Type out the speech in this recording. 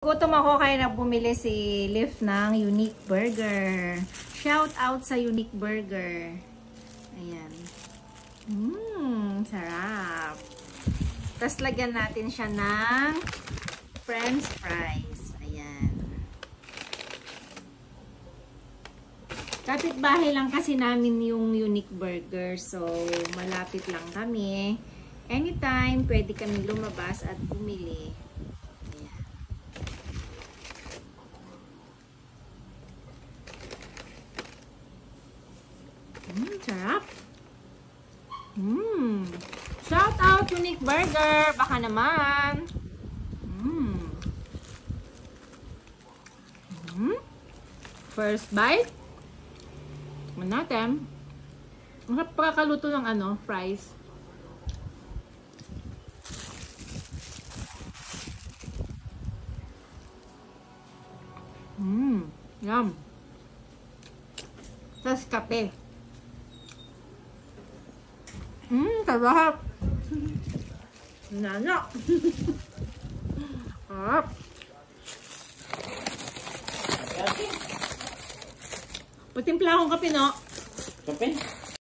Gutom ako kaya bumili si Liv ng Unique Burger. Shout out sa Unique Burger. Ayan. Sarap. Tapos lagyan natin siya ng French fries. Ayan. Kapit-bahay lang kasi namin yung Unique Burger. So, malapit lang kami. Anytime, pwede kami lumabas at bumili. Sarap. Shout out Unique Burger. Baka naman. First bite. Tignan natin. Masarap pagkakaluto ng fries. Yum. Tapos kape. Sarap. Nana. Sarap. Patimpla akong kape, no? Kape?